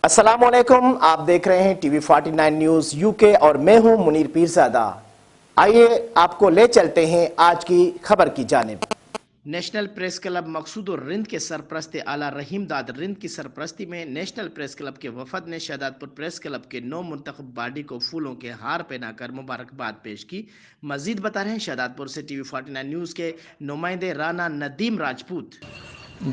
अस्सलामुअलैकुम, आप देख रहे हैं टीवी 49 न्यूज़ यूके और मैं हूं मुनीर पीरज़ादा। आइए आपको ले चलते हैं आज की खबर की जानिब। नेशनल प्रेस क्लब मकसूद और रिंद के सरपरस्त आला रहीम दाद रिंद की सरपरस्ती में नेशनल प्रेस क्लब के वफद ने शहदादपुर प्रेस क्लब के नौ मुंतखब बॉडी को फूलों के हार पहनाकर मुबारकबाद पेश की। मजीद बता रहे हैं शहदादपुर से टीवी 49 न्यूज़ के नुमाइंदे राना नदीम राजपूत।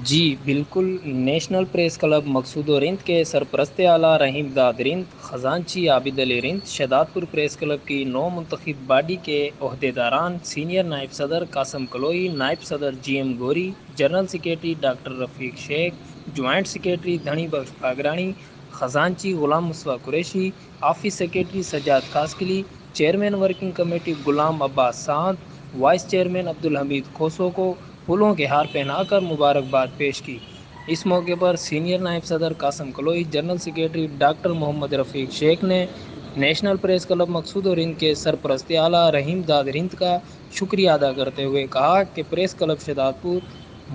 जी बिल्कुल। नेशनल प्रेस क्लब मकसूद व रिंद के सरपरस्त आला रहीम दाद रिंद, ख़जानची आबिद अली रिंद, शहदादपुर प्रेस क्लब की नौ मुंतखब बॉडी के अहदेदारान सीनियर नायब सदर कासम कलोई, नायब सदर GM Gori, general secretary doctor Rafiq Shaikh, joint secretary Dhani Bakhsh Bagrani, ख़जानची Ghulam Muswa Qureshi, office secretary Sajjad Kaskali, chairman working committee Ghulam Abbas Saad, vice chairman Abdul Hamid Khoso को फूलों के हार पहनाकर मुबारकबाद पेश की। इस मौके पर सीनियर नायब सदर Qasim कलोई, general secretary doctor Mohammad रफ़ीक शेख ने नेशनल प्रेस क्लब मकसूद और रिंद के सरपरस्त आला रहीम दाद रिंद का शुक्रिया अदा करते हुए कहा कि प्रेस क्लब शहदादपुर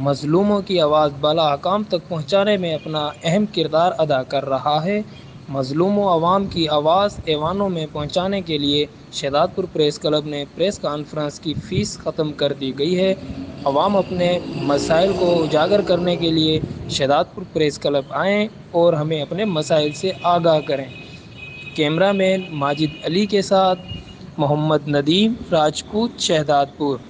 मज़लूमों की आवाज़ बाला हकाम तक पहुँचाने में अपना अहम किरदार अदा कर रहा है। मज़लूमों आवाम की आवाज़ ऐवानों में पहुँचाने के लिए शहदादपुर प्रेस क्लब ने प्रेस कॉन्फ्रेंस की फ़ीस ख़त्म कर दी गई है। अवाम अपने मसाइल को उजागर करने के लिए शहदादपुर प्रेस क्लब आएँ और हमें अपने मसाइल से आगाह करें। कैमरामैन माजिद अली के साथ मोहम्मद नदीम राजपूत, शहदादपुर।